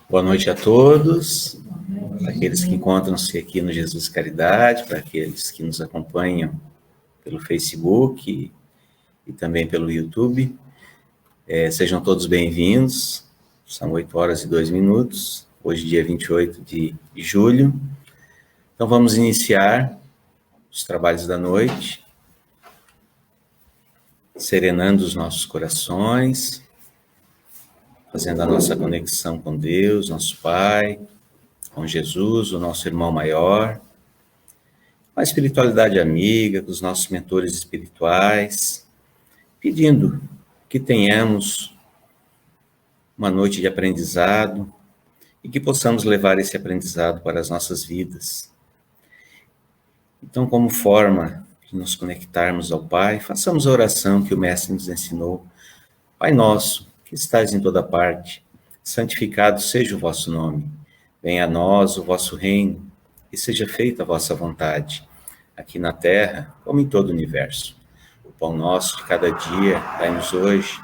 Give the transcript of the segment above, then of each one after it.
Boa noite a todos, para aqueles que encontram-se aqui no Jesus Caridade, para aqueles que nos acompanham pelo Facebook e também pelo YouTube. Sejam todos bem-vindos, são 8h02, hoje dia 28 de julho. Então vamos iniciar os trabalhos da noite, serenando os nossos corações, fazendo a nossa conexão com Deus, nosso Pai, com Jesus, o nosso irmão maior, com a espiritualidade amiga, com os nossos mentores espirituais, pedindo que tenhamos uma noite de aprendizado e que possamos levar esse aprendizado para as nossas vidas. Então, como forma de nos conectarmos ao Pai, façamos a oração que o Mestre nos ensinou. Pai nosso, que estais em toda parte, santificado seja o vosso nome. Venha a nós o vosso reino, e seja feita a vossa vontade, aqui na terra, como em todo o universo. O pão nosso de cada dia, dai-nos hoje.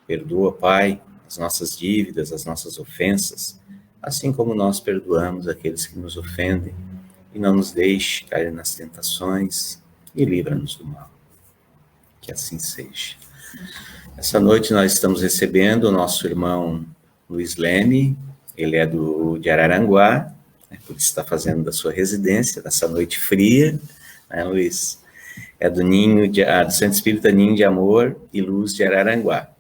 Perdoa, Pai, as nossas dívidas, as nossas ofensas, assim como nós perdoamos aqueles que nos ofendem. E não nos deixe cair nas tentações, e livra-nos do mal. Que assim seja. Essa noite nós estamos recebendo o nosso irmão Luiz Leme, ele é de Araranguá, por isso está fazendo da sua residência, dessa noite fria, né, Luiz? É do Centro Espírita Ninho de Amor e Luz de Araranguá.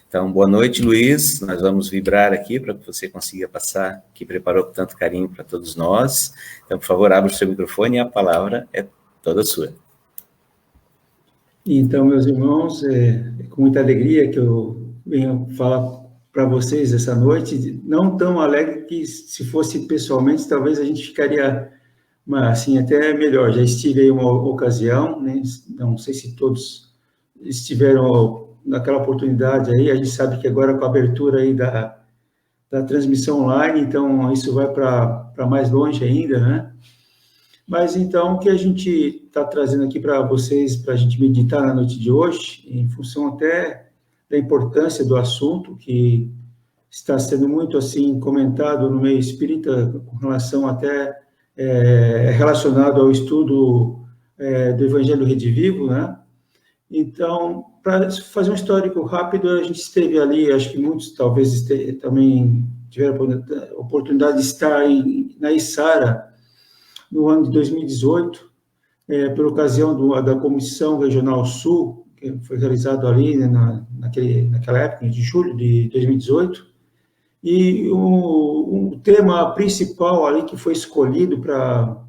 Então, boa noite, Luiz, nós vamos vibrar aqui para que você consiga passar, que preparou com tanto carinho para todos nós. Então, por favor, abra o seu microfone e a palavra é toda sua. Então, meus irmãos, é com muita alegria que eu venho falar para vocês essa noite, não tão alegre que se fosse pessoalmente, talvez a gente ficaria, assim, até melhor. Já estive aí uma ocasião, né? Não sei se todos estiveram naquela oportunidade aí, a gente sabe que agora com a abertura aí da transmissão online, então isso vai para mais longe ainda, né? Mas então, o que a gente está trazendo aqui para vocês, para a gente meditar na noite de hoje, em função até da importância do assunto, que está sendo muito assim comentado no meio espírita, com relação até relacionado ao estudo do Evangelho Redivivo, né? Então, para fazer um histórico rápido, a gente esteve ali, acho que muitos talvez também tiveram a oportunidade de estar na Içara, no ano de 2018, por ocasião da Comissão Regional Sul, que foi realizado ali, né, naquela época, de julho de 2018, e o tema principal ali que foi escolhido para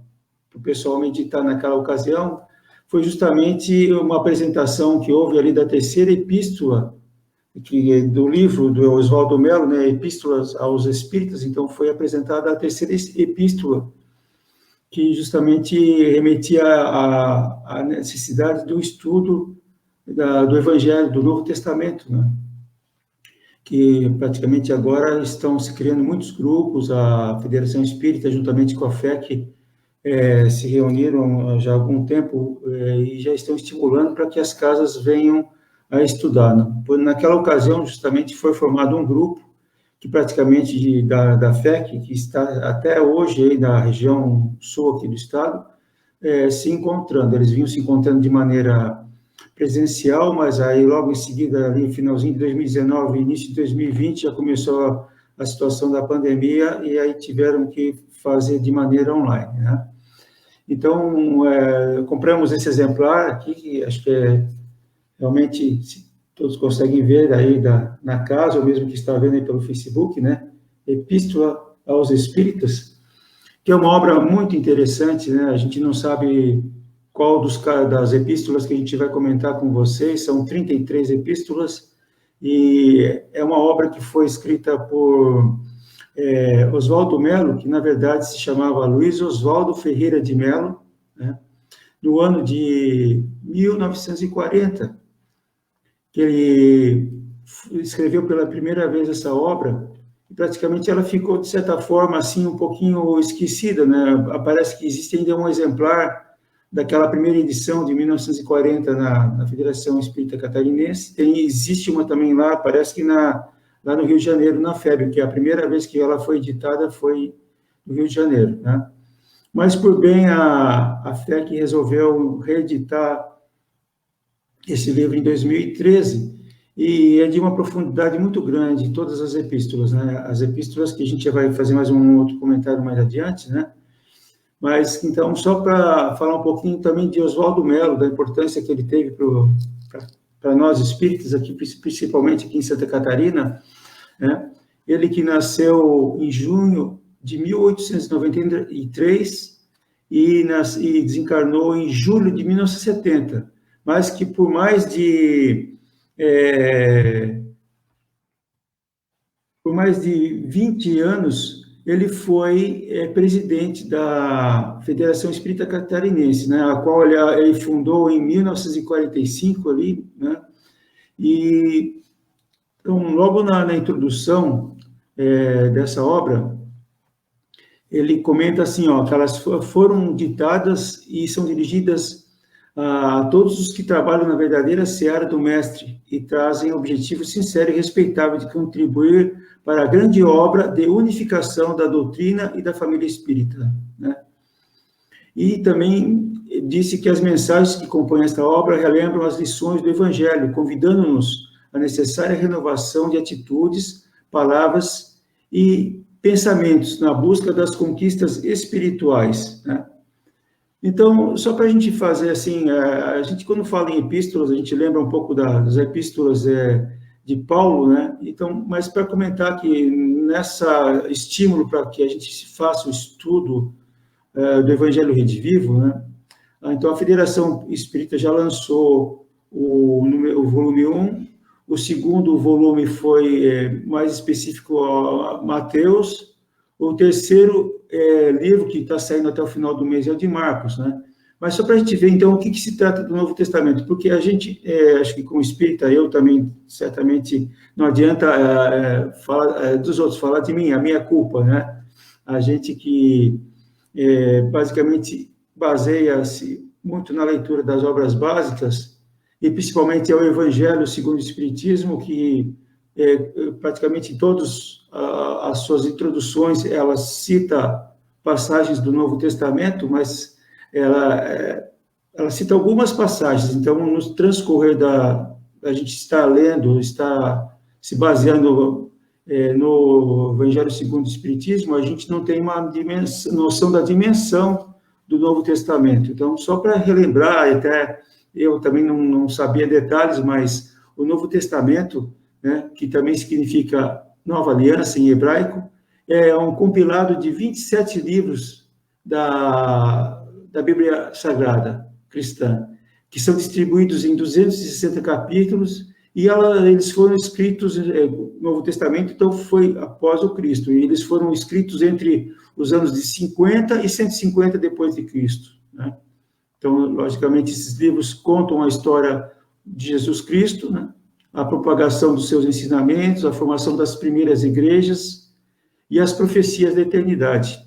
o pessoal meditar naquela ocasião foi justamente uma apresentação que houve ali da terceira epístola, do livro do Oswaldo Mello, né, Epístolas aos Espíritas. Então foi apresentada a terceira epístola, que justamente remetia à necessidade do estudo do Evangelho, do Novo Testamento, né? Que praticamente agora estão se criando muitos grupos, a Federação Espírita, juntamente com a FEC, se reuniram já há algum tempo e já estão estimulando para que as casas venham a estudar, né? Naquela ocasião, justamente, foi formado um grupo que praticamente da FEC, que está até hoje aí na região sul aqui do estado, se encontrando. Eles vinham se encontrando de maneira presencial, mas aí logo em seguida, ali no finalzinho de 2019, início de 2020, já começou a situação da pandemia e aí tiveram que fazer de maneira online, né? Então, compramos esse exemplar aqui, que acho que realmente todos conseguem ver aí na casa, ou mesmo que está vendo aí pelo Facebook, né? Epístola aos Espíritas, que é uma obra muito interessante, né? A gente não sabe qual das epístolas que a gente vai comentar com vocês, são 33 epístolas, e é uma obra que foi escrita por Oswaldo Mello, que na verdade se chamava Luiz Oswaldo Ferreira de Mello, né? No ano de 1940, que ele escreveu pela primeira vez essa obra, e praticamente ela ficou, de certa forma, assim, um pouquinho esquecida, né? Parece que existe ainda um exemplar daquela primeira edição de 1940 na Federação Espírita Catarinense, existe uma também lá, parece que lá no Rio de Janeiro, na FEB, que a primeira vez que ela foi editada foi no Rio de Janeiro, né? Mas, por bem, a FEC resolveu reeditar esse livro em 2013, e é de uma profundidade muito grande, todas as epístolas, né? As epístolas que a gente já vai fazer mais um outro comentário mais adiante, né? Mas, então, só para falar um pouquinho também de Oswaldo Mello, da importância que ele teve para nós espíritas, aqui, principalmente aqui em Santa Catarina, né? Ele que nasceu em junho de 1893 e desencarnou em julho de 1970, mas que por mais de 20 anos ele foi presidente da Federação Espírita Catarinense, né, a qual ele fundou em 1945 ali, né, e então, logo na introdução dessa obra, ele comenta assim, ó, que elas foram ditadas e são dirigidas a todos os que trabalham na verdadeira seara do Mestre e trazem o objetivo sincero e respeitável de contribuir para a grande obra de unificação da doutrina e da família espírita, né? E também disse que as mensagens que compõem esta obra relembram as lições do Evangelho, convidando-nos à necessária renovação de atitudes, palavras e pensamentos na busca das conquistas espirituais, né? Então, só para a gente fazer assim, a gente quando fala em epístolas, a gente lembra um pouco das epístolas de Paulo, né? Então, mas para comentar que nessa estímulo para que a gente faça o estudo do Evangelho Redivivo, né? Então, a Federação Espírita já lançou o volume 1, o segundo volume foi mais específico a Mateus, o terceiro livro que está saindo até o final do mês é o de Marcos, né? Mas só para a gente ver, então, o que se trata do Novo Testamento, porque a gente, acho que como espírita, eu também, certamente, não adianta falar dos outros, falar de mim, a minha culpa, né? A gente que, basicamente, baseia-se muito na leitura das obras básicas, e principalmente é o Evangelho segundo o Espiritismo, que praticamente em todas as suas introduções, ela cita passagens do Novo Testamento, mas ela cita algumas passagens. Então, no transcorrer a gente está lendo, está se baseando no Evangelho segundo o Espiritismo, a gente não tem uma noção da dimensão do Novo Testamento. Então, só para relembrar, até eu também não sabia detalhes, mas o Novo Testamento, né, que também significa Nova Aliança em hebraico, é um compilado de 27 livros da Bíblia Sagrada cristã, que são distribuídos em 260 capítulos, e eles foram escritos, o Novo Testamento, então, foi após o Cristo, e eles foram escritos entre os anos de 50 e 150 depois de Cristo, né? Então, logicamente, esses livros contam a história de Jesus Cristo, né? A propagação dos seus ensinamentos, a formação das primeiras igrejas e as profecias da eternidade.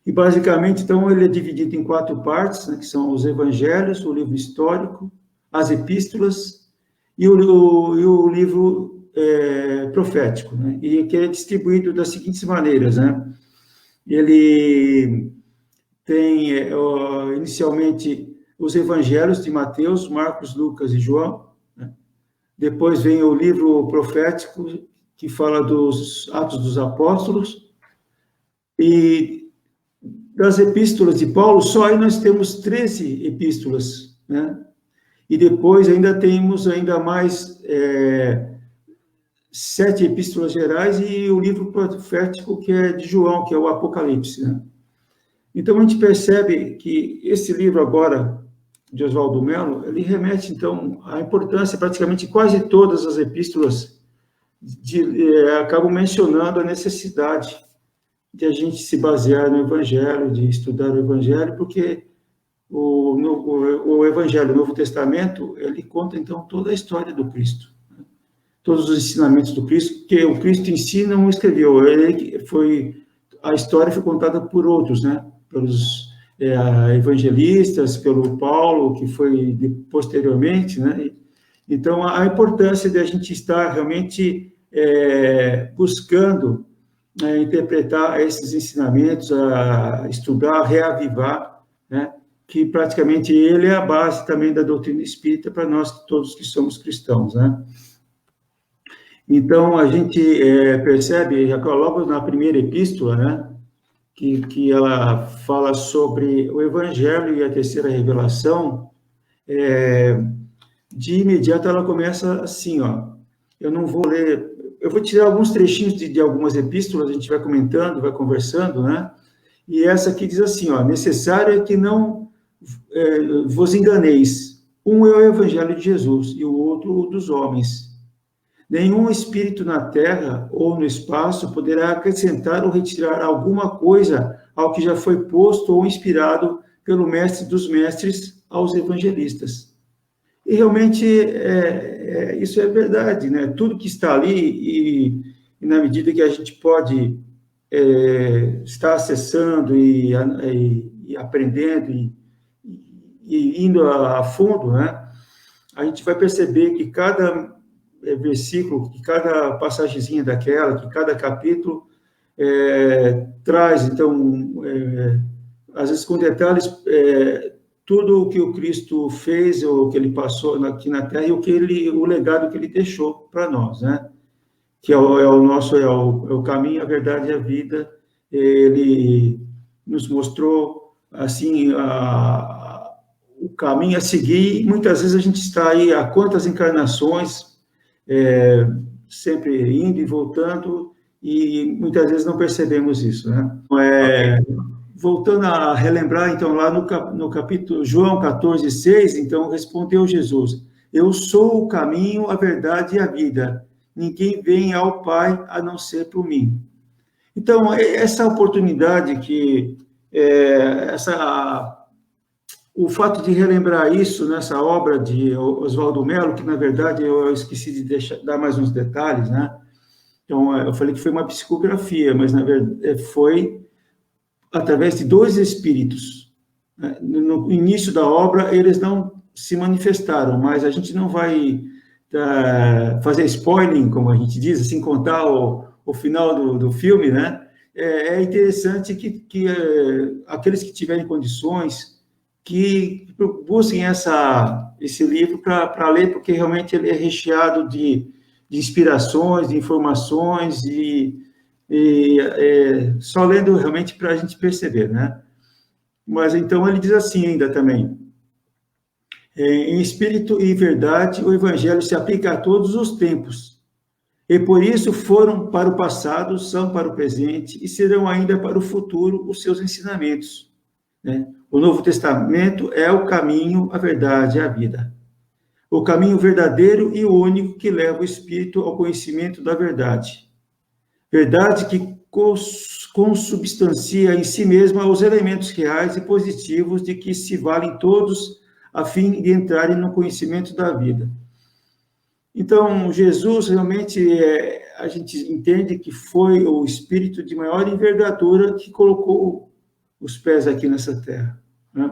E, basicamente, então, ele é dividido em 4 partes, né, que são os evangelhos, o livro histórico, as epístolas e o livro profético, né? E que é distribuído das seguintes maneiras, né? Ele tem, inicialmente, os evangelhos de Mateus, Marcos, Lucas e João, né? Depois vem o livro profético, que fala dos Atos dos Apóstolos, e das epístolas de Paulo, só aí nós temos 13 epístolas, né? E depois ainda temos mais 7 epístolas gerais e o livro profético, que é de João, que é o Apocalipse, né? Então, a gente percebe que esse livro agora, de Oswaldo Mello, ele remete, então, à importância, praticamente quase todas as epístolas acabam mencionando a necessidade de a gente se basear no Evangelho, de estudar o Evangelho, porque o Evangelho, o Novo Testamento, ele conta, então, toda a história do Cristo, né? Todos os ensinamentos do Cristo, que o Cristo em si não escreveu, a história foi contada por outros, né? Pelos evangelistas, pelo Paulo, que foi posteriormente, né? Então, a importância de a gente estar realmente buscando interpretar esses ensinamentos, a estudar, a reavivar, né? Que praticamente ele é a base também da doutrina espírita para nós todos que somos cristãos, né? Então, a gente percebe, já logo na primeira epístola, né, que ela fala sobre o Evangelho e a terceira revelação, de imediato ela começa assim, ó, eu não vou ler, eu vou tirar alguns trechinhos de algumas epístolas, a gente vai comentando, vai conversando, né, e essa aqui diz assim, ó, necessário é que não vos enganeis, um é o Evangelho de Jesus e o outro o dos homens. Nenhum espírito na terra ou no espaço poderá acrescentar ou retirar alguma coisa ao que já foi posto ou inspirado pelo mestre dos mestres aos evangelistas. E realmente isso é verdade, né? Tudo que está ali, e na medida que a gente pode estar acessando e aprendendo e indo a fundo, né? A gente vai perceber que cada versículo, que cada passagemzinha daquela, que cada capítulo traz, então, às vezes com detalhes, tudo o que o Cristo fez, ou que ele passou aqui na Terra, e o legado que ele deixou para nós, né? Que é o caminho, a verdade e a vida. Ele nos mostrou, assim, o caminho a seguir. Muitas vezes a gente está aí há quantas encarnações, sempre indo e voltando, e muitas vezes não percebemos isso, né? Voltando a relembrar, então, lá no capítulo João 14:6, então, respondeu Jesus, eu sou o caminho, a verdade e a vida, ninguém vem ao Pai a não ser por mim. Então, essa oportunidade que, o fato de relembrar isso nessa obra de Oswaldo Mello, que, na verdade, eu esqueci de dar mais uns detalhes, né? Então, eu falei que foi uma psicografia, mas, na verdade, foi através de dois espíritos. No início da obra, eles não se manifestaram, mas a gente não vai fazer spoiling, como a gente diz, assim, contar o final do filme, né? É interessante que aqueles que tiverem condições, que busquem esse livro para ler, porque realmente ele é recheado de inspirações, de informações, só lendo realmente para a gente perceber, né? Mas então ele diz assim ainda também, em espírito e verdade, o Evangelho se aplica a todos os tempos, e por isso foram para o passado, são para o presente, e serão ainda para o futuro os seus ensinamentos, né? O Novo Testamento é o caminho, a verdade e a vida. O caminho verdadeiro e único que leva o espírito ao conhecimento da verdade. Verdade que consubstancia em si mesma os elementos reais e positivos de que se valem todos a fim de entrarem no conhecimento da vida. Então, Jesus realmente, a gente entende que foi o espírito de maior envergadura que colocou os pés aqui nessa terra, né?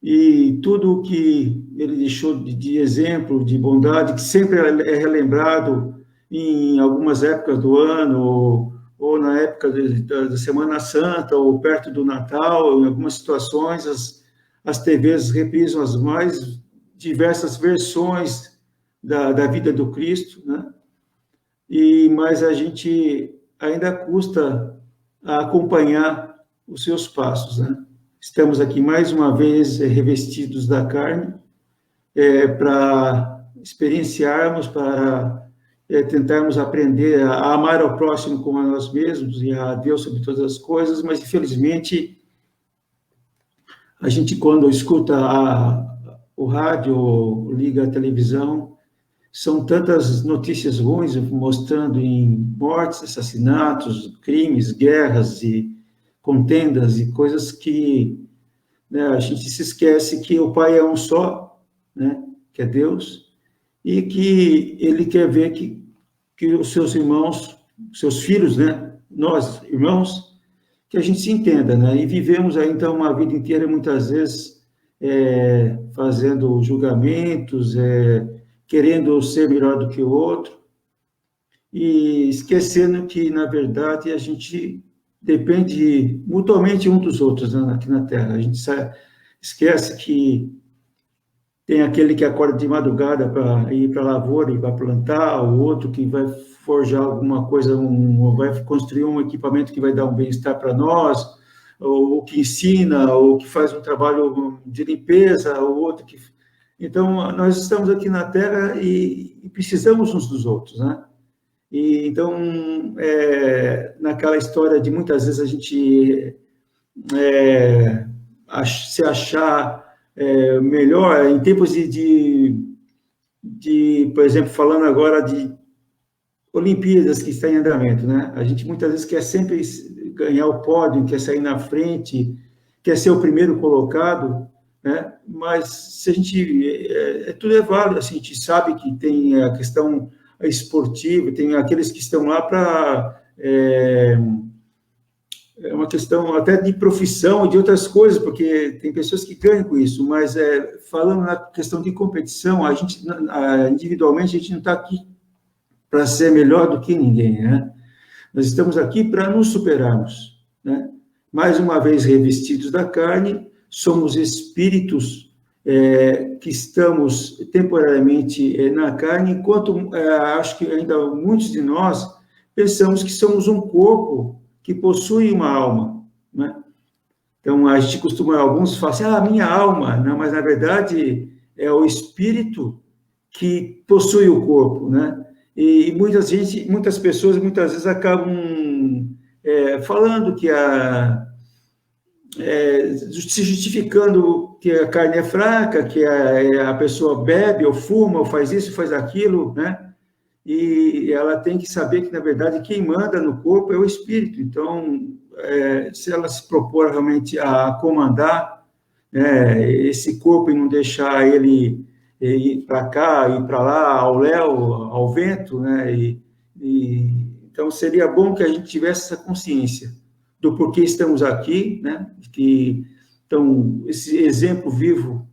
E tudo o que ele deixou de exemplo, de bondade, que sempre é relembrado em algumas épocas do ano, ou na época da Semana Santa, ou perto do Natal, em algumas situações, as TVs reprisam as mais diversas versões da vida do Cristo, né? Mas a gente ainda custa a acompanhar os seus passos, né? Estamos aqui mais uma vez revestidos da carne, para experienciarmos, para tentarmos aprender a amar ao próximo como a nós mesmos e a Deus sobre todas as coisas, mas infelizmente a gente, quando escuta o rádio ou liga a televisão, são tantas notícias ruins mostrando em mortes, assassinatos, crimes, guerras e contendas e coisas que, né, a gente se esquece que o Pai é um só, né, que é Deus, e que Ele quer ver que os seus irmãos, seus filhos, né, nós, irmãos, que a gente se entenda, né, e vivemos aí, então, uma vida inteira, muitas vezes, fazendo julgamentos, querendo ser melhor do que o outro, e esquecendo que, na verdade, a gente depende mutuamente um dos outros, né, aqui na Terra. A gente esquece que tem aquele que acorda de madrugada para ir para a lavoura e vai plantar, o outro que vai forjar alguma coisa, vai construir um equipamento que vai dar um bem-estar para nós, ou que ensina, ou que faz um trabalho de limpeza, o outro que... Então, nós estamos aqui na Terra e precisamos uns dos outros, né? E, então, naquela história de muitas vezes a gente se achar melhor, em tempos por exemplo, falando agora de Olimpíadas que está em andamento, né? A gente muitas vezes quer sempre ganhar o pódio, quer sair na frente, quer ser o primeiro colocado, né? Mas se a gente tudo é válido, assim, a gente sabe que tem a questão esportiva, tem aqueles que estão lá para uma questão até de profissão e de outras coisas, porque tem pessoas que ganham com isso, mas falando na questão de competição, a gente individualmente a gente não está aqui para ser melhor do que ninguém, né? Nós estamos aqui para nos superarmos, né? Mais uma vez revestidos da carne, somos espíritos que estamos temporariamente na carne, enquanto acho que ainda muitos de nós pensamos que somos um corpo que possui uma alma, né? Então, a gente costuma, alguns falam assim, minha alma, não, mas na verdade é o espírito que possui o corpo, né? E muitas pessoas, muitas vezes, acabam falando que se justificando que a carne é fraca, que a pessoa bebe ou fuma, ou faz isso, faz aquilo, né? E ela tem que saber que, na verdade, quem manda no corpo é o espírito. Então, se ela se propor realmente a comandar esse corpo e não deixar ele ir para cá, ir para lá, ao léu, ao vento, né? Então, seria bom que a gente tivesse essa consciência do porquê estamos aqui, né? Então, esse exemplo vivo,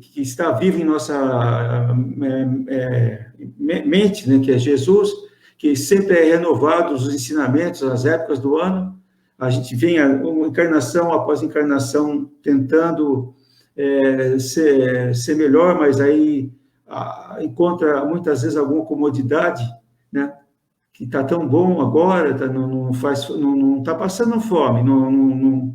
que está vivo em nossa mente, né? Que é Jesus, que sempre é renovado os ensinamentos, as épocas do ano. A gente vem uma encarnação após encarnação tentando ser melhor, mas aí encontra muitas vezes alguma comodidade, né? Que está tão bom agora, não está passando fome, não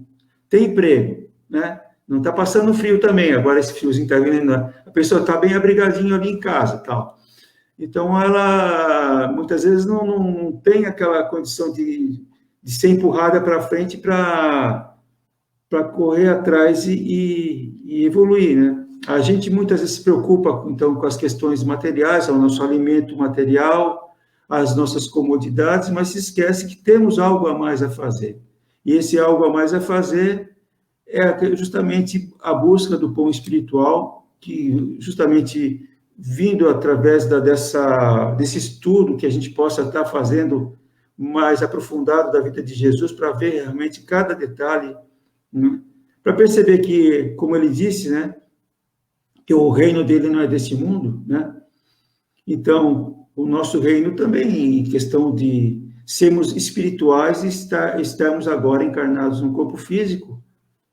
tem emprego, né? Não está passando frio também, agora esse friozinho está vindo, a pessoa está bem abrigadinha ali em casa, tal. Então, ela muitas vezes não tem aquela condição de ser empurrada para frente para correr atrás e evoluir, né? A gente muitas vezes se preocupa, então, com as questões materiais, o nosso alimento material, as nossas comodidades, mas se esquece que temos algo a mais a fazer. E esse algo a mais a fazer é justamente a busca do pão espiritual, que justamente vindo através desse estudo que a gente possa estar fazendo mais aprofundado da vida de Jesus, para ver realmente cada detalhe, né? Para perceber que, como ele disse, né, que o reino dele não é desse mundo, né? Então, o nosso reino também, em questão de sermos espirituais e estarmos agora encarnados no corpo físico,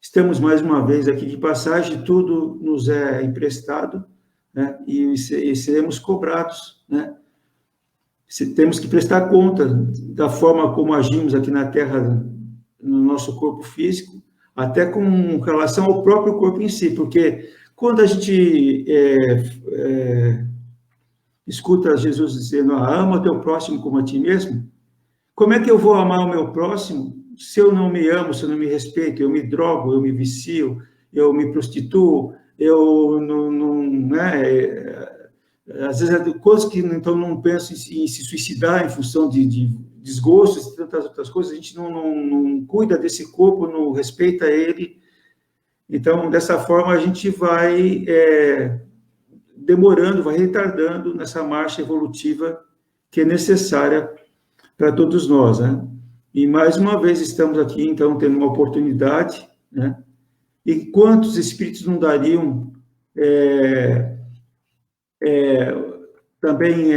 estamos mais uma vez aqui de passagem, tudo nos é emprestado, né? E seremos cobrados, né? Temos que prestar conta da forma como agimos aqui na Terra, no nosso corpo físico, até com relação ao próprio corpo em si, porque quando a gente escuta Jesus dizendo, ama o teu próximo como a ti mesmo, como é que eu vou amar o meu próximo se eu não me amo, se eu não me respeito, eu me drogo, eu me vicio, eu me prostituo, eu não né? Às vezes, coisas que então não penso em se suicidar em função de desgostos e tantas outras coisas, a gente não cuida desse corpo, não respeita ele. Então, dessa forma, a gente vai demorando, vai retardando nessa marcha evolutiva que é necessária para todos nós, né? E, mais uma vez, estamos aqui, então, tendo uma oportunidade, né? E quantos espíritos não dariam também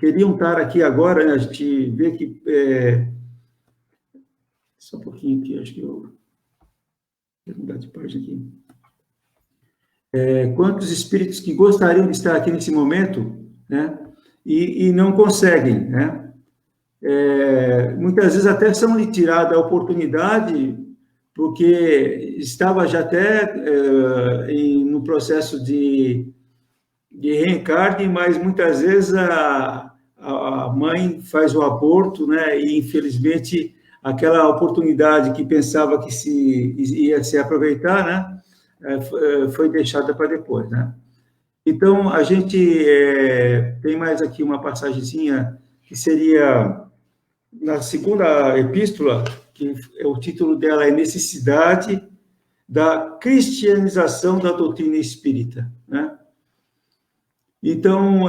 queriam estar aqui agora, né? A gente vê que... Só um pouquinho aqui, acho que eu... Vou mudar de página aqui. Quantos espíritos que gostariam de estar aqui nesse momento, né? E não conseguem, né? Muitas vezes até são lhe tirada a oportunidade, porque estava já até no processo de reencarne, mas muitas vezes a mãe faz o aborto, né? E infelizmente aquela oportunidade que pensava que ia se aproveitar, né? Foi deixada para depois, né? Então, a gente tem mais aqui uma passagenzinha que seria na segunda epístola, que o título dela é Necessidade da Cristianização da Doutrina Espírita, né? Então,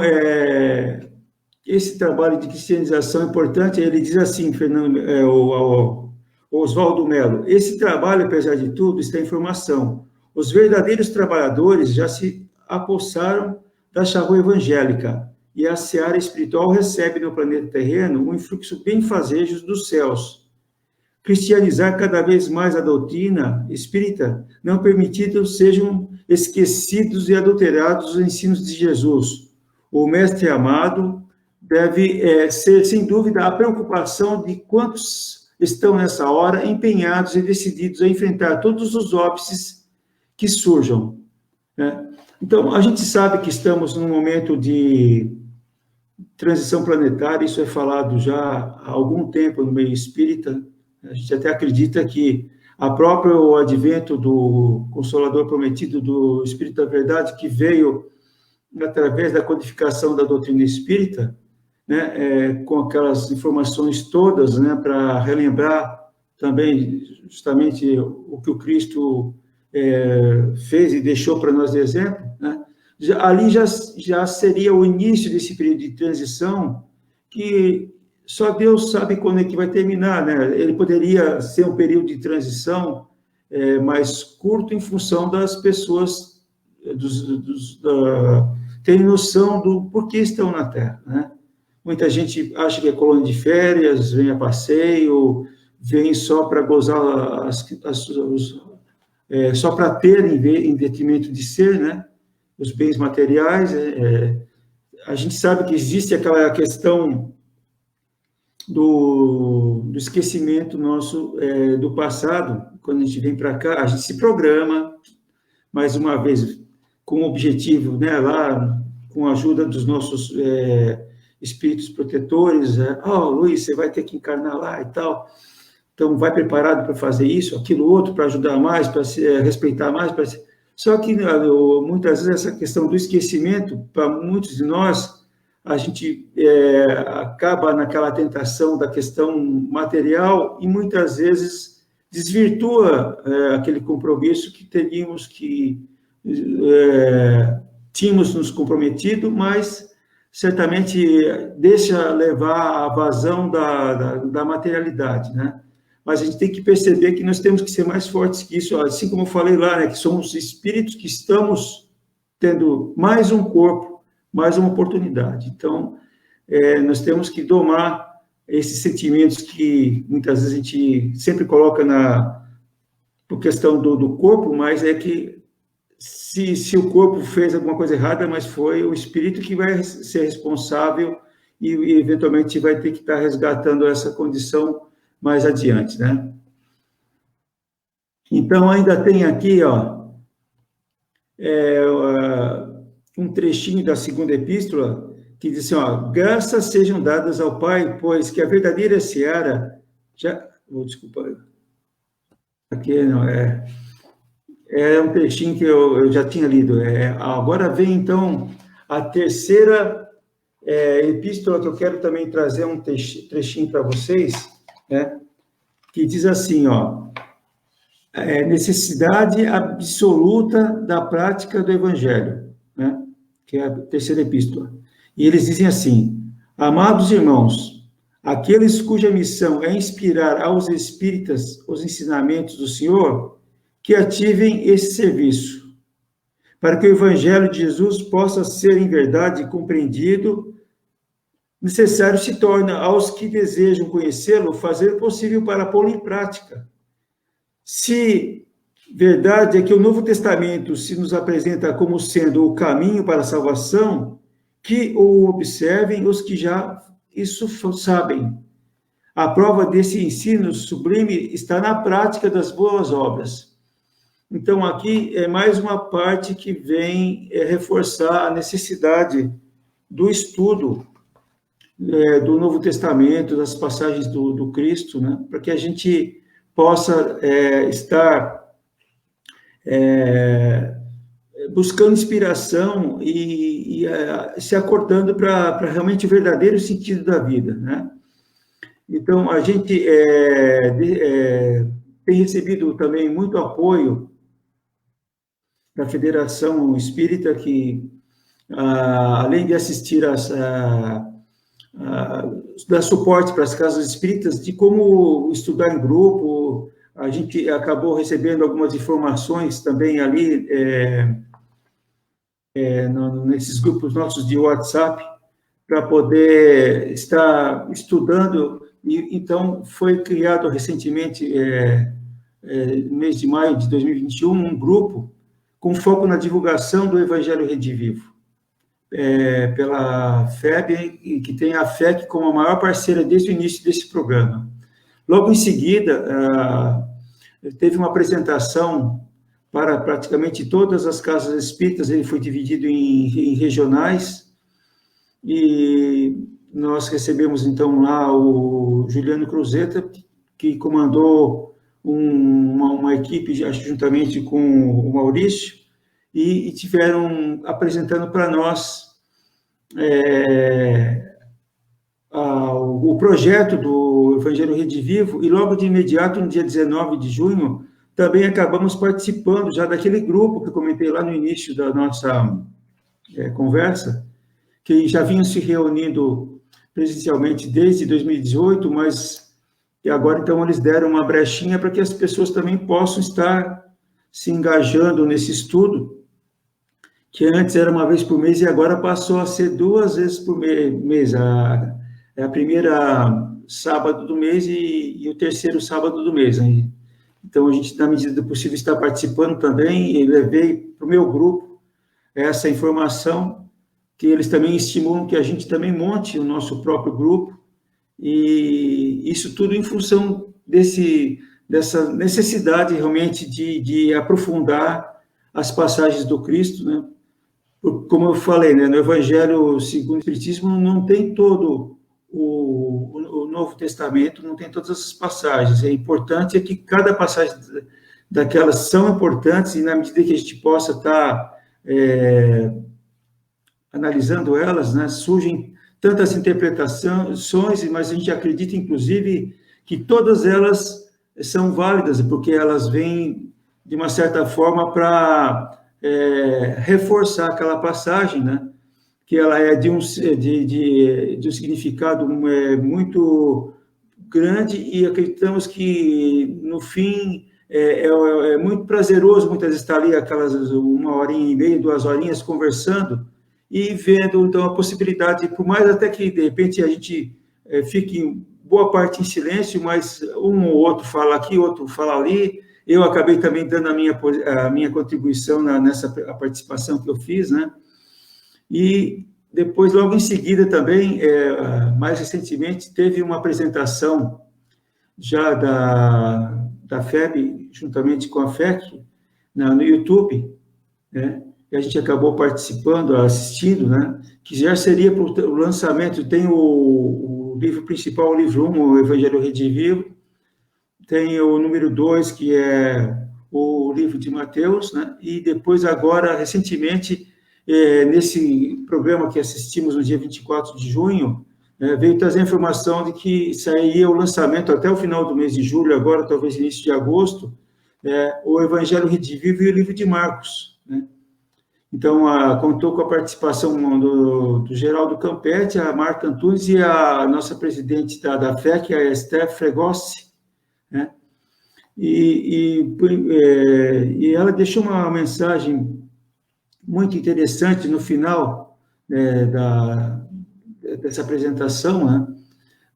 esse trabalho de cristianização é importante. Ele diz assim, Oswaldo Mello, esse trabalho, apesar de tudo, está em formação. Os verdadeiros trabalhadores já se apossaram da charrua evangélica e a seara espiritual recebe no planeta terreno um influxo benfazejo dos céus. Cristianizar cada vez mais a doutrina espírita, não permitido sejam esquecidos e adulterados os ensinos de Jesus. O mestre amado deve ser, sem dúvida, a preocupação de quantos estão nessa hora empenhados e decididos a enfrentar todos os óbices que surjam, né? Então, a gente sabe que estamos num momento de transição planetária, isso é falado já há algum tempo no meio espírita. A gente até acredita que o advento do Consolador Prometido, do Espírito da Verdade, que veio através da codificação da doutrina espírita, né, com aquelas informações todas, né, para relembrar também justamente o que o Cristo fez e deixou para nós de exemplo, né? Ali já seria o início desse período de transição, que só Deus sabe quando é que vai terminar, né? Ele poderia ser um período de transição mais curto em função das pessoas terem noção do porquê estão na Terra, né? Muita gente acha que é colônia de férias, vem a passeio, vem só para gozar só para ter em detrimento de ser, né? Os bens materiais. A gente sabe que existe aquela questão do esquecimento nosso do passado. Quando a gente vem para cá, a gente se programa, mais uma vez, com o objetivo, né, lá, com a ajuda dos nossos espíritos protetores, Luiz, você vai ter que encarnar lá e tal. Então, vai preparado para fazer isso, aquilo, outro, para ajudar mais, para respeitar mais. Só que, muitas vezes, essa questão do esquecimento, para muitos de nós, a gente acaba naquela tentação da questão material e, muitas vezes, desvirtua aquele compromisso que tínhamos nos comprometido, mas certamente deixa levar à vazão da materialidade, né? Mas a gente tem que perceber que nós temos que ser mais fortes que isso, assim como eu falei lá, né, que somos espíritos que estamos tendo mais um corpo, mais uma oportunidade. Então, nós temos que domar esses sentimentos que muitas vezes a gente sempre coloca por questão do corpo, mas é que se o corpo fez alguma coisa errada, mas foi o espírito que vai ser responsável e eventualmente vai ter que estar resgatando essa condição mais adiante, né? Então, ainda tem aqui, um trechinho da segunda epístola, que diz assim, graças sejam dadas ao Pai, pois que a verdadeira seara... desculpa, aqui não, um trechinho que eu já tinha lido. Agora vem, então, a terceira epístola, que eu quero também trazer um trechinho para vocês, né, que diz assim, necessidade absoluta da prática do Evangelho, né, que é a terceira epístola. E eles dizem assim, amados irmãos, aqueles cuja missão é inspirar aos espíritas os ensinamentos do Senhor, que ativem esse serviço, para que o Evangelho de Jesus possa ser, em verdade, compreendido necessário se torna aos que desejam conhecê-lo fazer o possível para pô-lo em prática. Se verdade é que o Novo Testamento se nos apresenta como sendo o caminho para a salvação, que o observem os que já isso sabem. A prova desse ensino sublime está na prática das boas obras. Então, aqui é mais uma parte que vem reforçar a necessidade do estudo do Novo Testamento, das passagens do Cristo, né? Para que a gente possa estar buscando inspiração e se acordando para realmente o verdadeiro sentido da vida, né? Então, a gente tem recebido também muito apoio da Federação Espírita, que, além de assistir dar suporte para as casas espíritas, de como estudar em grupo, a gente acabou recebendo algumas informações também ali, nesses grupos nossos de WhatsApp, para poder estar estudando. E, então, foi criado recentemente, no mês de maio de 2021, um grupo com foco na divulgação do Evangelho Redivivo, pela FEB, que tem a FEC como a maior parceira desde o início desse programa. Logo em seguida, teve uma apresentação para praticamente todas as casas espíritas, ele foi dividido em regionais, e nós recebemos, então, lá o Juliano Cruzeta, que comandou uma equipe, juntamente com o Maurício, e tiveram apresentando para nós o projeto do Evangelho Redivivo, e logo de imediato, no dia 19 de junho, também acabamos participando já daquele grupo que eu comentei lá no início da nossa conversa, que já vinham se reunindo presencialmente desde 2018, mas que agora, então, eles deram uma brechinha para que as pessoas também possam estar se engajando nesse estudo, que antes era uma vez por mês e agora passou a ser 2 vezes por mês. A primeira sábado do mês e o terceiro sábado do mês. Né? Então, a gente, na medida do possível, está participando também, e levei para o meu grupo essa informação, que eles também estimulam que a gente também monte o nosso próprio grupo, e isso tudo em função dessa necessidade realmente de aprofundar as passagens do Cristo, né? Como eu falei, né, no Evangelho segundo o Espiritismo não tem todo o Novo Testamento, não tem todas as passagens. É importante que cada passagem daquelas são importantes, e na medida que a gente possa estar analisando elas, né, surgem tantas interpretações, mas a gente acredita, inclusive, que todas elas são válidas, porque elas vêm, de uma certa forma, para reforçar aquela passagem, né, que ela é de um significado muito grande, e acreditamos que, no fim, é muito prazeroso, muitas vezes, estar ali aquelas 1h30, 2 horinhas conversando, e vendo, então, a possibilidade, por mais até que, de repente, a gente fique boa parte em silêncio, mas um ou outro fala aqui, outro fala ali. Eu acabei também dando a minha contribuição nessa participação que eu fiz, né? E depois, logo em seguida, também, mais recentemente, teve uma apresentação já da FEB, juntamente com a FEC, no YouTube, né? E a gente acabou participando, assistindo, né? Que já seria para o lançamento. Tem o livro principal, o livro 1, o Evangelho Redivivo, tem o número 2, que é o livro de Mateus, né? E depois, agora, recentemente, nesse programa que assistimos no dia 24 de junho, veio trazer a informação de que sairia o lançamento até o final do mês de julho, agora talvez início de agosto, o Evangelho Redivivo e o livro de Marcos, né? Então, contou com a participação do Geraldo Campetti, a Marta Antunes e a nossa presidente da FEC, a Esther Fregossi, né? E ela deixou uma mensagem muito interessante no final, dessa apresentação, né?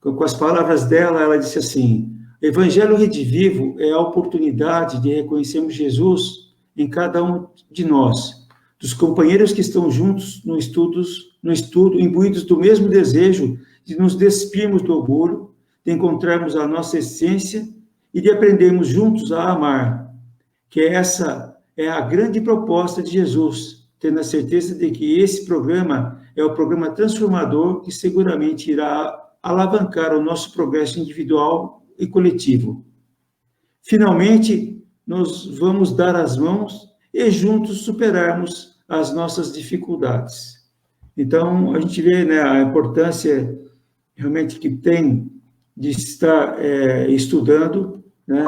Com as palavras dela, ela disse assim: Evangelho Redivivo é a oportunidade de reconhecermos Jesus em cada um de nós, dos companheiros que estão juntos no estudo, imbuídos do mesmo desejo de nos despirmos do orgulho, de encontrarmos a nossa essência e de aprendermos juntos a amar, que essa é a grande proposta de Jesus, tendo a certeza de que esse programa é o programa transformador que seguramente irá alavancar o nosso progresso individual e coletivo. Finalmente, nós vamos dar as mãos e juntos superarmos as nossas dificuldades. Então, a gente vê, né, a importância realmente que tem de estar estudando, né,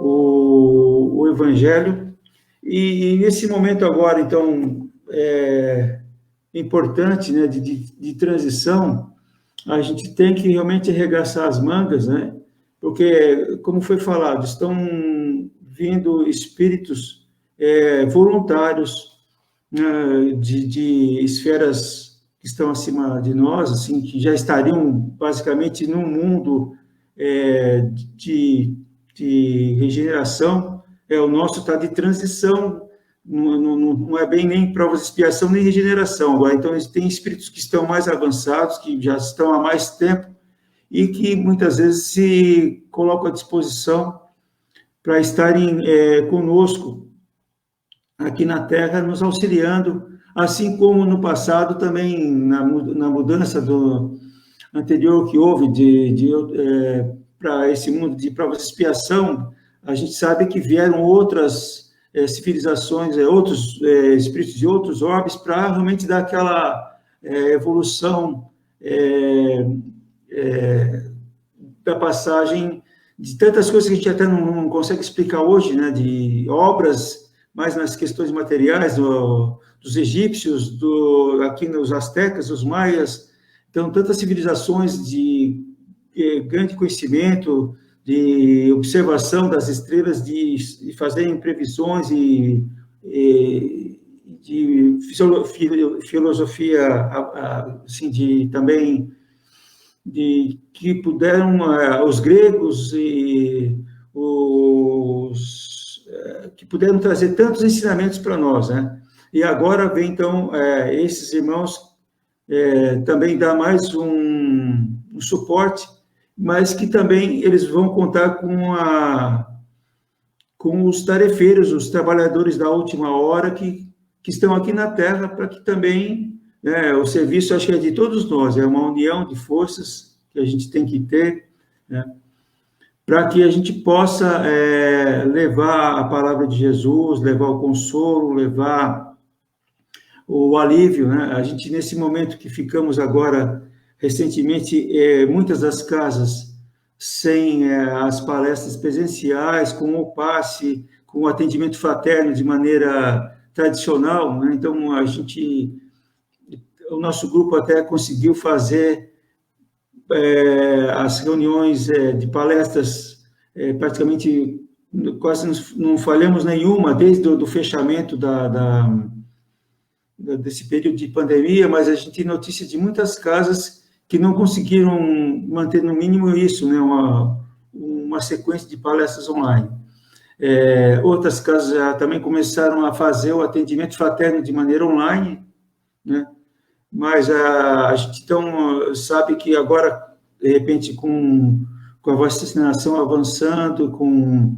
o Evangelho. E nesse momento agora, então, importante, né, de transição, a gente tem que realmente arregaçar as mangas, né? Porque, como foi falado, estão vindo espíritos voluntários, né, de esferas que estão acima de nós, assim, que já estariam basicamente num mundo de regeneração. O nosso está de transição, não é bem nem prova de expiação, nem regeneração. Agora, então, tem espíritos que estão mais avançados, que já estão há mais tempo, e que muitas vezes se colocam à disposição para estarem conosco aqui na Terra, nos auxiliando, assim como no passado também, na mudança do anterior que houve para esse mundo de provas de expiação, a gente sabe que vieram outras civilizações, outros espíritos de outros orbes, para realmente dar aquela evolução da passagem de tantas coisas que a gente até não consegue explicar hoje, né, de obras, mas nas questões materiais dos egípcios, aqui nos astecas, os maias. Então, tantas civilizações de grande conhecimento, de observação das estrelas, de fazerem previsões e de filosofia, assim, também de que puderam os gregos e que puderam trazer tantos ensinamentos para nós, né? E agora vem, então, esses irmãos também dar mais um suporte, mas que também eles vão contar com os tarefeiros, os trabalhadores da última hora que estão aqui na Terra, para que também o serviço, acho que é de todos nós, é uma união de forças que a gente tem que ter, né, para que a gente possa levar a palavra de Jesus, levar o consolo, levar o alívio, né? A gente, nesse momento que ficamos agora, recentemente, muitas das casas sem as palestras presenciais, com o passe, com o atendimento fraterno de maneira tradicional, né? Então, o nosso grupo até conseguiu fazer as reuniões de palestras, praticamente quase não falhamos nenhuma, desde o fechamento desse período de pandemia, mas a gente tem notícia de muitas casas que não conseguiram manter no mínimo isso, né, uma sequência de palestras online. Outras casas já também começaram a fazer o atendimento fraterno de maneira online, né? Mas a gente, então, sabe que agora, de repente, com a vacinação avançando, com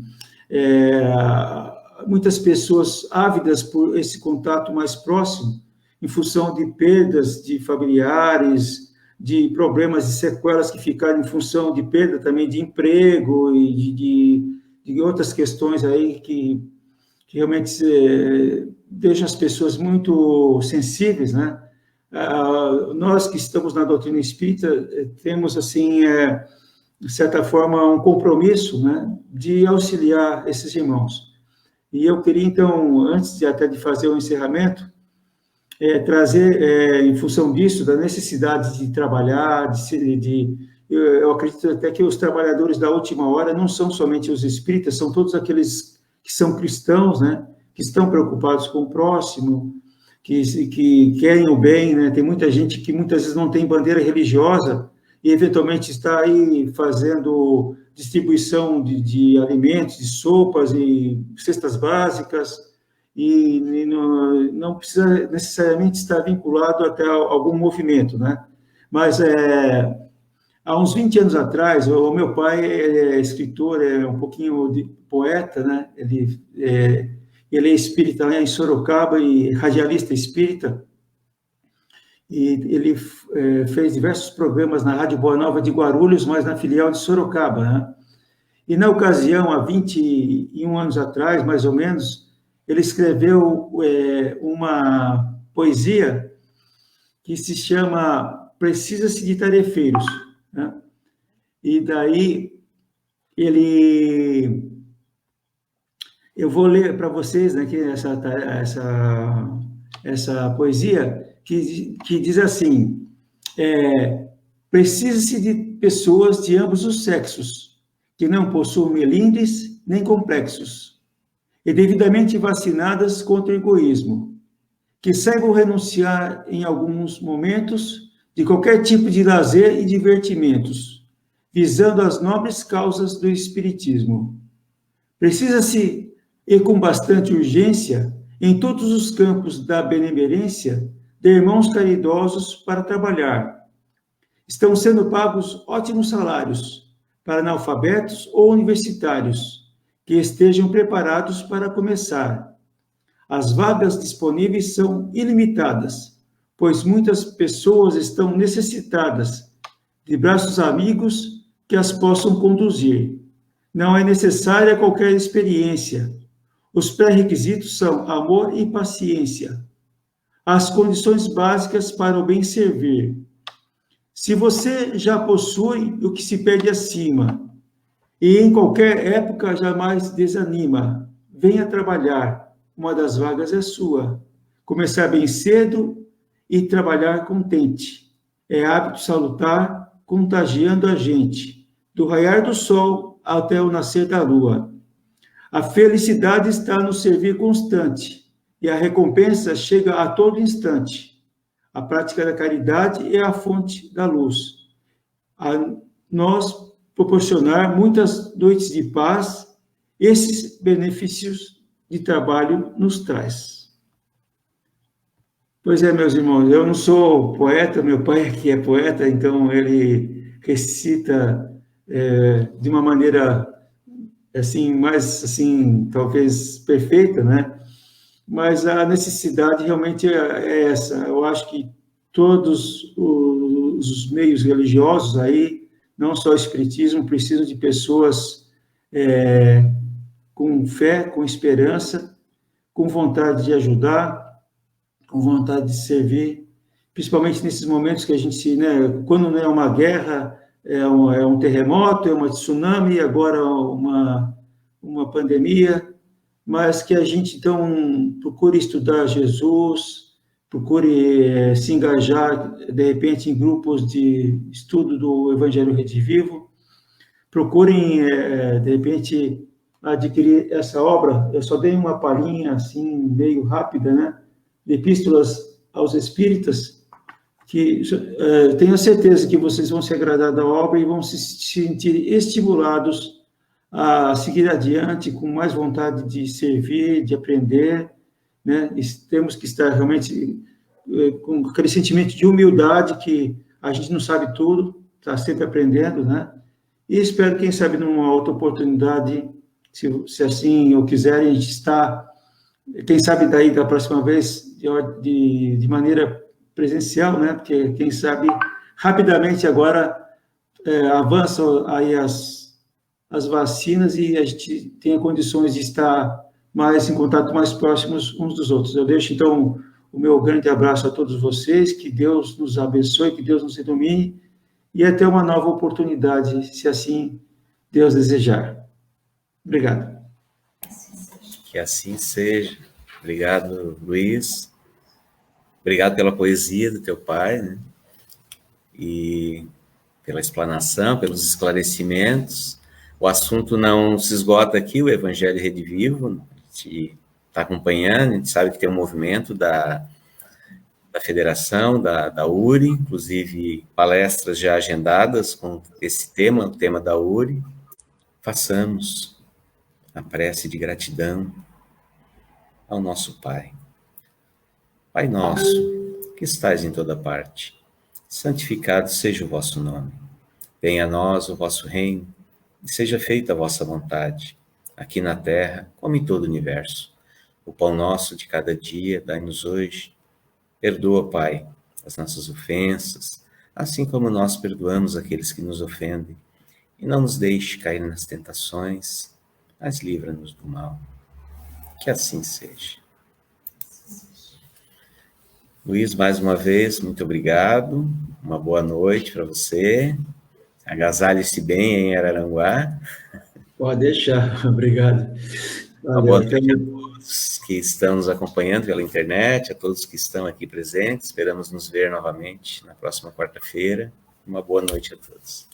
muitas pessoas ávidas por esse contato mais próximo, em função de perdas de familiares, de problemas e sequelas que ficaram em função de perda também de emprego e de outras questões aí que realmente deixam as pessoas muito sensíveis, né? Nós que estamos na doutrina espírita temos, assim, de certa forma, um compromisso, né, de auxiliar esses irmãos. E eu queria, então, antes até de fazer o encerramento, trazer, em função disso, da necessidade de trabalhar, eu acredito até que os trabalhadores da última hora não são somente os espíritas, são todos aqueles que são cristãos, né, que estão preocupados com o próximo, que querem o bem, né? Tem muita gente que muitas vezes não tem bandeira religiosa e eventualmente está aí fazendo distribuição de alimentos, de sopas e cestas básicas, e não precisa necessariamente estar vinculado até a algum movimento, né? Mas há uns 20 anos atrás, o meu pai é escritor, é um pouquinho de poeta, né? Ele é espírita lá em Sorocaba e radialista espírita, e ele fez diversos programas na Rádio Boa Nova de Guarulhos, mas na filial de Sorocaba, né? E na ocasião, há 21 anos atrás, mais ou menos, ele escreveu uma poesia que se chama Precisa-se de Tarefeiros, né? E daí eu vou ler para vocês, né, que essa poesia que diz assim: precisa-se de pessoas de ambos os sexos, que não possuam melindres nem complexos, e devidamente vacinadas contra o egoísmo, que saibam renunciar em alguns momentos de qualquer tipo de lazer e divertimentos, visando as nobres causas do espiritismo. Precisa-se, e com bastante urgência, em todos os campos da benemerência, de irmãos caridosos para trabalhar. Estão sendo pagos ótimos salários para analfabetos ou universitários que estejam preparados para começar. As vagas disponíveis são ilimitadas, pois muitas pessoas estão necessitadas de braços amigos que as possam conduzir. Não é necessária qualquer experiência. Os pré-requisitos são amor e paciência. As condições básicas para o bem servir. Se você já possui o que se pede acima, e em qualquer época jamais desanima, venha trabalhar. Uma das vagas é sua. Começar bem cedo e trabalhar contente. É hábito salutar, contagiando a gente, do raiar do sol até o nascer da lua. A felicidade está no servir constante, e a recompensa chega a todo instante. A prática da caridade é a fonte da luz. A nós proporcionar muitas noites de paz, esses benefícios de trabalho nos traz. Pois é, meus irmãos, eu não sou poeta, meu pai que é poeta, então ele recita de uma maneira assim, mais assim, talvez perfeita, né? Mas a necessidade realmente é essa. Eu acho que todos os meios religiosos aí, não só o espiritismo, precisam de pessoas com fé, com esperança, com vontade de ajudar, com vontade de servir, principalmente nesses momentos que a gente, né, quando não é uma guerra, é um terremoto, é uma tsunami, agora uma pandemia, mas que a gente, então, procure estudar Jesus, procure se engajar, de repente, em grupos de estudo do Evangelho Redivivo, procurem, de repente, adquirir essa obra. Eu só dei uma palhinha, assim, meio rápida, né, de Epístolas aos Espíritas, que tenho certeza que vocês vão se agradar da obra e vão se sentir estimulados a seguir adiante com mais vontade de servir, de aprender, né? E temos que estar realmente com aquele sentimento de humildade que a gente não sabe tudo, está sempre aprendendo, né? E espero, quem sabe, numa outra oportunidade, se assim o quiserem, a gente está, quem sabe daí da próxima vez, de maneira presencial, né? Porque, quem sabe, rapidamente agora avançam aí as vacinas e a gente tenha condições de estar mais em contato, mais próximos uns dos outros. Eu deixo, então, o meu grande abraço a todos vocês, que Deus nos abençoe, que Deus nos ilumine, e até uma nova oportunidade, se assim Deus desejar. Obrigado. Que assim seja. Obrigado, Luiz. Obrigado pela poesia do teu pai, né? E pela explanação, pelos esclarecimentos. O assunto não se esgota aqui, o Evangelho Redivivo, a gente está acompanhando, a gente sabe que tem um movimento da da federação, da URI, inclusive palestras já agendadas com esse tema, o tema da URI. Façamos a prece de gratidão ao nosso Pai. Pai nosso, que estais em toda parte, santificado seja o vosso nome. Venha a nós o vosso reino, e seja feita a vossa vontade, aqui na terra, como em todo o universo. O pão nosso de cada dia, dai-nos hoje. Perdoa, Pai, as nossas ofensas, assim como nós perdoamos aqueles que nos ofendem. E não nos deixe cair nas tentações, mas livra-nos do mal. Que assim seja. Luiz, mais uma vez, muito obrigado. Uma boa noite para você. Agasalhe-se bem em Araranguá. Pode deixar, obrigado. Uma boa noite a todos que estão nos acompanhando pela internet, a todos que estão aqui presentes. Esperamos nos ver novamente na próxima quarta-feira. Uma boa noite a todos.